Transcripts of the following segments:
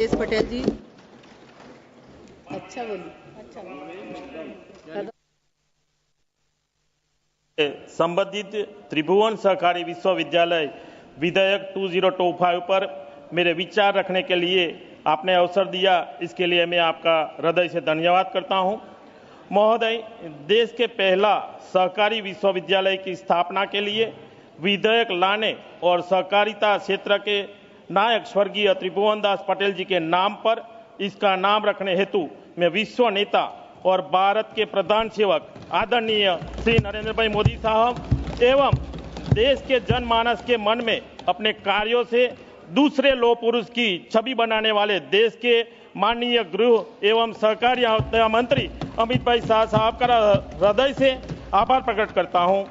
पटेल जी। अच्छा बोलिए। संबंधित त्रिभुवन सहकारी विश्वविद्यालय विधेयक 2025 पर मेरे विचार रखने के लिए आपने अवसर दिया, इसके लिए मैं आपका हृदय से धन्यवाद करता हूं। महोदय, देश के पहला सहकारी विश्वविद्यालय की स्थापना के लिए विधेयक लाने और सहकारिता क्षेत्र के नायक स्वर्गीय त्रिभुवन दास पटेल जी के नाम पर इसका नाम रखने हेतु मैं विश्व नेता और भारत के प्रधान सेवक आदरणीय श्री नरेंद्र भाई मोदी साहब एवं देश के जनमानस के मन में अपने कार्यों से दूसरे लोह पुरुष की छवि बनाने वाले देश के माननीय गृह एवं सहकारिता मंत्री अमित भाई शाह साहब का हृदय से आभार प्रकट करता हूं।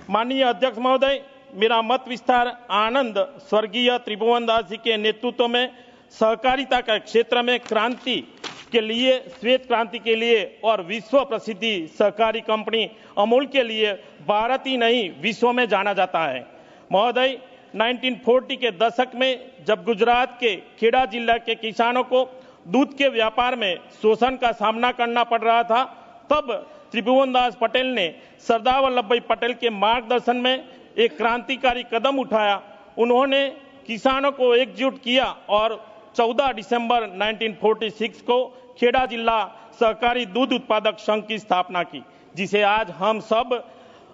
माननीय अध्यक्ष महोदय, मेरा मत विस्तार आनंद स्वर्गीय त्रिभुवन दास जी के नेतृत्व में सहकारिता का क्षेत्र में क्रांति के लिए, श्वेत क्रांति के लिए और विश्व प्रसिद्धि सहकारी कंपनी अमूल के लिए भारत ही नहीं विश्व में जाना जाता है। महोदय, 1940 के दशक में जब गुजरात के खेड़ा जिला के किसानों को दूध के व्यापार में शोषण का सामना करना पड़ रहा था, तब त्रिभुवन दास पटेल ने सरदार वल्लभ भाई पटेल के मार्गदर्शन में एक क्रांतिकारी कदम उठाया। उन्होंने किसानों को एकजुट किया और 14 दिसंबर 1946 को खेड़ा जिला सहकारी दूध उत्पादक संघ की स्थापना की, जिसे आज हम सब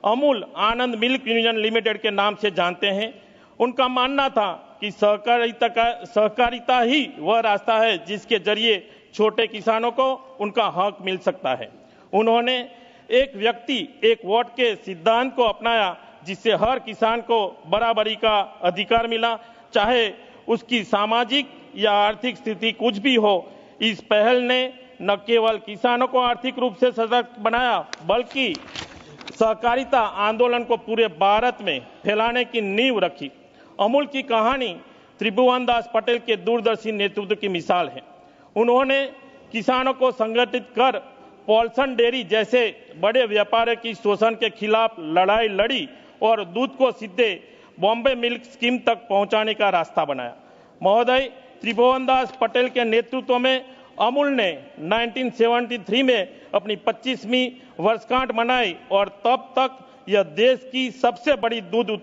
अमूल आनंद मिल्क यूनियन लिमिटेड के नाम से जानते हैं। उनका मानना था कि सहकारिता ही वह रास्ता है जिसके जरिए छोटे किसानों को उनका हक मिल सकता है। उन्होंने एक व्यक्ति एक वोट के सिद्धांत को अपनाया, जिससे हर किसान को बराबरी का अधिकार मिला, चाहे उसकी सामाजिक या आर्थिक स्थिति कुछ भी हो। इस पहल ने न केवल किसानों को आर्थिक रूप से सशक्त बनाया, बल्कि सहकारिता आंदोलन को पूरे भारत में फैलाने की नींव रखी। अमूल की कहानी त्रिभुवन दास पटेल के दूरदर्शी नेतृत्व की मिसाल है। उन्होंने किसानों को संगठित कर पॉल्सन डेयरी जैसे बड़े व्यापारियों की शोषण के खिलाफ लड़ाई लड़ी और दूध को सीधे बॉम्बे मिल्क स्कीम तक पहुंचाने का रास्ता बनाया। महोदय, त्रिभुवन दास पटेल के नेतृत्व में अमूल ने 1973 में अपनी 25वीं वर्षगांठ मनाई और तब तक यह देश की सबसे बड़ी दूध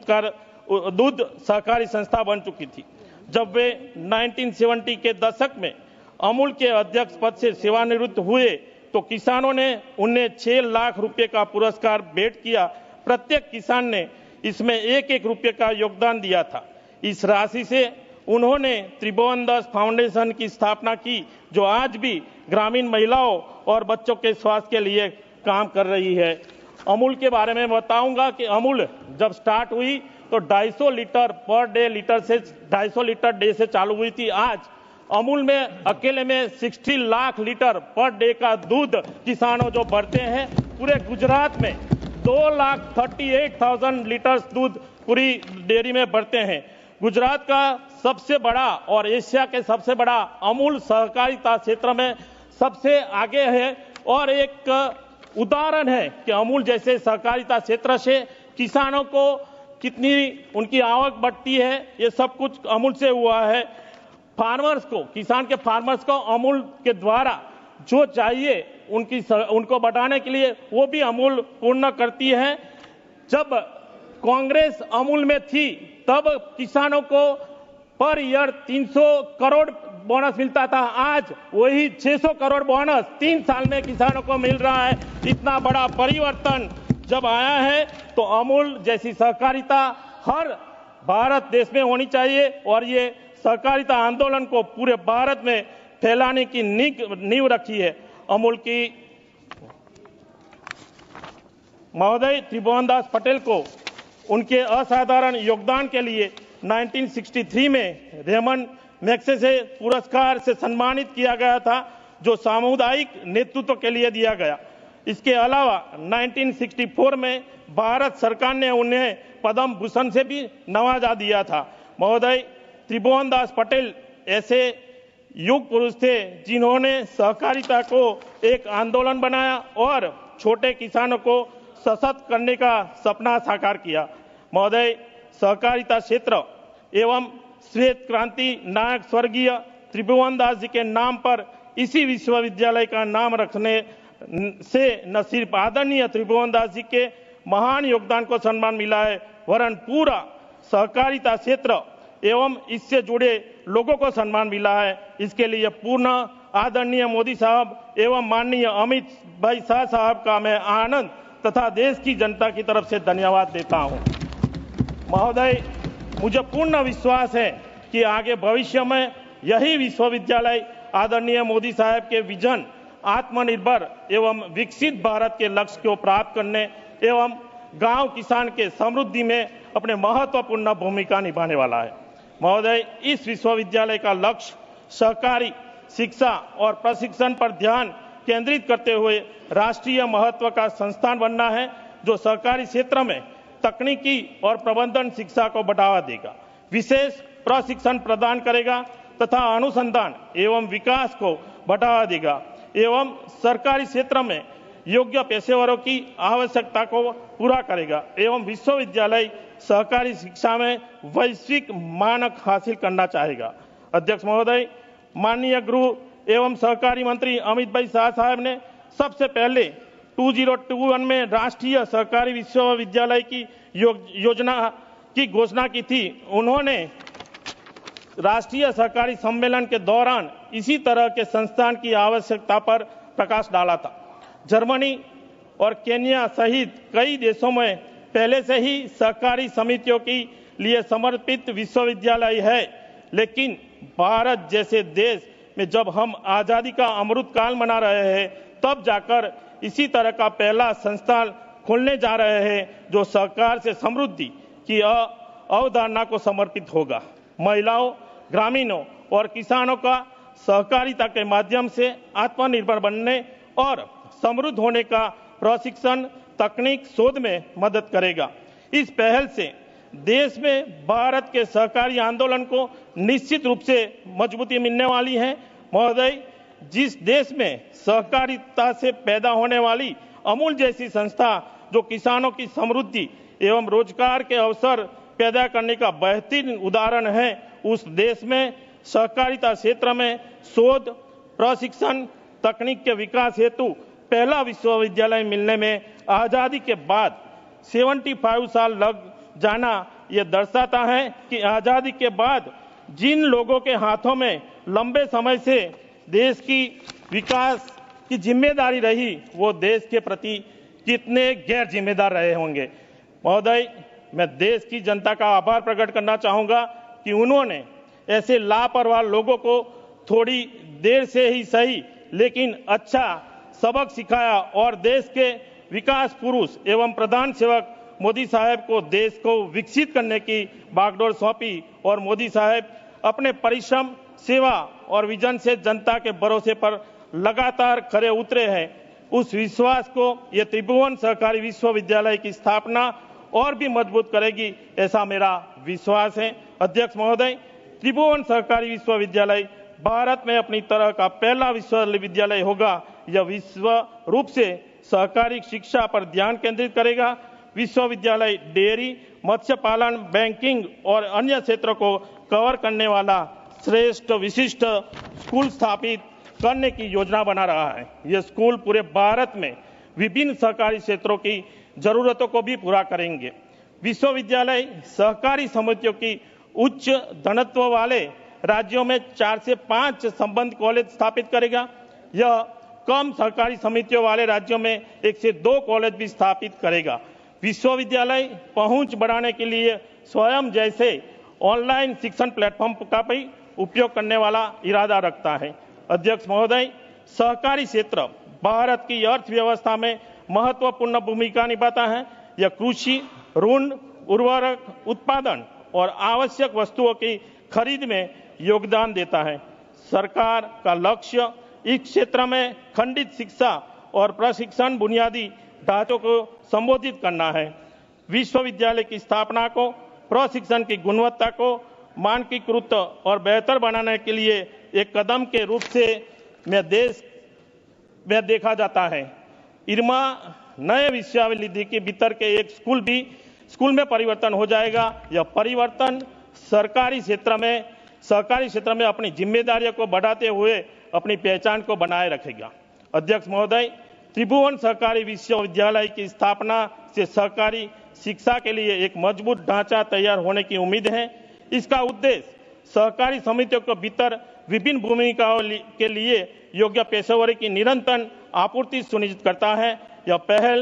सहकारी संस्था बन चुकी थी। जब वे 1970 के दशक में अमूल के अध्यक्ष पद से सेवानिवृत्त हुए तो किसानों ने उन्हें 6 लाख रुपए का पुरस्कार भेंट किया। प्रत्येक किसान ने इसमें 1-1 रुपये का योगदान दिया था। इस राशि से उन्होंने त्रिभुवन दास फाउंडेशन की स्थापना की, जो आज भी ग्रामीण महिलाओं और बच्चों के स्वास्थ्य के लिए काम कर रही है। अमूल के बारे में बताऊंगा कि अमूल जब स्टार्ट हुई तो 250 लीटर पर डे लीटर से 250 लीटर डे से चालू हुई थी। आज अमूल में अकेले में 60 लाख लीटर पर डे का दूध किसानों जो भरते हैं, पूरे गुजरात में 2,38,000 लीटर दूध पूरी डेयरी में भरते हैं। गुजरात का सबसे बड़ा और एशिया के सबसे बड़ा अमूल सहकारिता क्षेत्र में सबसे आगे है और एक उदाहरण है कि अमूल जैसे सहकारिता क्षेत्र से किसानों को कितनी उनकी आवक बढ़ती है। ये सब कुछ अमूल से हुआ है। फार्मर्स को, किसान के फार्मर्स को अमूल के द्वारा जो चाहिए उनको बढ़ाने के लिए वो भी अमूल पूर्ण करती है। जब कांग्रेस अमूल में थी तब किसानों को पर ईयर 300 करोड़ बोनस मिलता था। आज वही 600 करोड़ बोनस 3 साल में किसानों को मिल रहा है। इतना बड़ा परिवर्तन जब आया है तो अमूल जैसी सहकारिता हर भारत देश में होनी चाहिए और ये सहकारिता आंदोलन को पूरे भारत में फैलाने की नींव रखी है। अमूल की महोदय त्रिभुवन दास पटेल को उनके असाधारण योगदान के लिए 1963 में रेमन मैग्सेसे पुरस्कार से सम्मानित किया गया था, जो सामुदायिक नेतृत्व के लिए दिया गया। इसके अलावा 1964 में भारत सरकार ने उन्हें पद्म भूषण से भी नवाजा दिया था। महोदय, त्रिभुवन दास पटेल ऐसे युग पुरुष थे जिन्होंने सहकारिता को एक आंदोलन बनाया और छोटे किसानों को सशक्त करने का सपना साकार किया। महोदय, सहकारिता क्षेत्र एवं श्वेत क्रांति नायक स्वर्गीय त्रिभुवन दास जी के नाम पर इसी विश्वविद्यालय का नाम रखने से न सिर्फ आदरणीय त्रिभुवन दास जी के महान योगदान को सम्मान मिला है, वरन पूरा सहकारिता क्षेत्र एवं इससे जुड़े लोगों को सम्मान मिला है। इसके लिए पूर्ण आदरणीय मोदी साहब एवं माननीय अमित भाई शाह साहब का मैं आनंद तथा देश की जनता की तरफ से धन्यवाद देता हूं। महोदय, मुझे पूर्ण विश्वास है कि आगे भविष्य में यही विश्वविद्यालय आदरणीय मोदी साहब के विजन आत्मनिर्भर एवं विकसित भारत के लक्ष्य को प्राप्त करने एवं गांव किसान के समृद्धि में अपने महत्वपूर्ण भूमिका निभाने वाला है। महोदय, इस विश्वविद्यालय का लक्ष्य सहकारी शिक्षा और प्रशिक्षण पर ध्यान केंद्रित करते हुए राष्ट्रीय महत्व का संस्थान बनना है, जो सहकारी क्षेत्र में तकनीकी और प्रबंधन शिक्षा को बढ़ावा देगा, विशेष प्रशिक्षण प्रदान करेगा तथा अनुसंधान एवं विकास को बढ़ावा देगा एवं सरकारी क्षेत्र में योग्य पेशेवरों की आवश्यकता को पूरा करेगा एवं विश्वविद्यालय सहकारी शिक्षा में वैश्विक मानक हासिल करना चाहेगा। अध्यक्ष महोदय, माननीय गृह एवं सहकारी मंत्री अमित भाई शाह साहब ने सबसे पहले 2021 में राष्ट्रीय सहकारी विश्वविद्यालय की योजना की घोषणा की थी। उन्होंने राष्ट्रीय सहकारी सम्मेलन के दौरान इसी तरह के संस्थान की आवश्यकता पर प्रकाश डाला था। जर्मनी और केन्या सहित कई देशों में पहले से ही सहकारी समितियों के लिए समर्पित विश्वविद्यालय है, लेकिन भारत जैसे देश में जब हम आजादी का अमृत काल मना रहे हैं, तब जाकर इसी तरह का पहला संस्थान खोलने जा रहे हैं, जो सहकार से समृद्धि की अवधारणा को समर्पित होगा। महिलाओं, ग्रामीणों और किसानों का सहकारिता के माध्यम से आत्मनिर्भर बनने और समृद्ध होने का प्रशिक्षण तकनीक शोध में मदद करेगा। इस पहल से देश में भारत के सहकारी आंदोलन को निश्चित रूप से मजबूती मिलने वाली है। महोदय, जिस देश में सहकारिता से पैदा होने वाली अमूल जैसी संस्था जो किसानों की समृद्धि एवं रोजगार के अवसर पैदा करने का बेहतरीन उदाहरण है, उस देश में सहकारिता क्षेत्र में शोध, प्रशिक्षण, तकनीक के विकास हेतु पहला विश्वविद्यालय मिलने में आजादी के बाद 75 साल लग जाना यह दर्शाता है कि आजादी के बाद जिन लोगों के हाथों में लंबे समय से देश की विकास की जिम्मेदारी रही, वो देश के प्रति कितने गैर जिम्मेदार रहे होंगे। महोदय, मैं देश की जनता का आभार प्रकट करना चाहूंगा कि उन्होंने ऐसे लापरवाह लोगों को थोड़ी देर से ही सही लेकिन अच्छा सबक सिखाया और देश के विकास पुरुष एवं प्रधान सेवक मोदी साहब को देश को विकसित करने की बागडोर सौंपी और मोदी साहब अपने परिश्रम, सेवा और विजन से जनता के भरोसे पर लगातार खरे उतरे हैं। उस विश्वास को यह त्रिभुवन सहकारी विश्वविद्यालय की स्थापना और भी मजबूत करेगी, ऐसा मेरा विश्वास है। अध्यक्ष महोदय, त्रिभुवन सहकारी विश्वविद्यालय भारत में अपनी तरह का पहला विश्वविद्यालय होगा। यह विश्व रूप से सहकारी शिक्षा पर ध्यान केंद्रित करेगा। विश्वविद्यालय डेयरी, मत्स्य पालन, बैंकिंग और अन्य क्षेत्रों को कवर करने वाला श्रेष्ठ विशिष्ट स्कूल स्थापित करने की योजना बना रहा है। यह स्कूल पूरे भारत में विभिन्न सहकारी क्षेत्रों की जरूरतों को भी पूरा करेंगे। विश्वविद्यालय सहकारी समितियों की उच्च घनत्व वाले राज्यों में 4 से 5 संबंध कॉलेज स्थापित करेगा। यह कम सहकारी समितियों वाले राज्यों में 1 से 2 कॉलेज भी स्थापित करेगा। विश्वविद्यालय पहुंच बढ़ाने के लिए स्वयं जैसे ऑनलाइन शिक्षण प्लेटफॉर्म का भी उपयोग करने वाला इरादा रखता है। अध्यक्ष महोदय, सहकारी क्षेत्र भारत की अर्थव्यवस्था में महत्वपूर्ण भूमिका निभाता है। यह कृषि, ऋण, उर्वरक उत्पादन और आवश्यक वस्तुओं की खरीद में योगदान देता है। सरकार का लक्ष्य इस क्षेत्र में खंडित शिक्षा और प्रशिक्षण बुनियादी ढांचों को संबोधित करना है। विश्वविद्यालय की स्थापना को प्रशिक्षण की गुणवत्ता को मानकीकृत और बेहतर बनाने के लिए एक कदम के रूप से देश में देखा जाता है। इरमा नए विश्वविद्यालय के भीतर के एक स्कूल में परिवर्तन हो जाएगा। यह परिवर्तन सरकारी क्षेत्र में सहकारी क्षेत्र में अपनी जिम्मेदारियों को बढ़ाते हुए अपनी पहचान को बनाए रखेगा। अध्यक्ष महोदय, त्रिभुवन सहकारी विश्वविद्यालय की स्थापना से सहकारी शिक्षा के लिए एक मजबूत ढांचा तैयार होने की उम्मीद है। इसका उद्देश्य सहकारी समितियों के भीतर विभिन्न भूमिकाओं के लिए योग्य पेशेवरों की निरंतर आपूर्ति सुनिश्चित करता है। यह पहल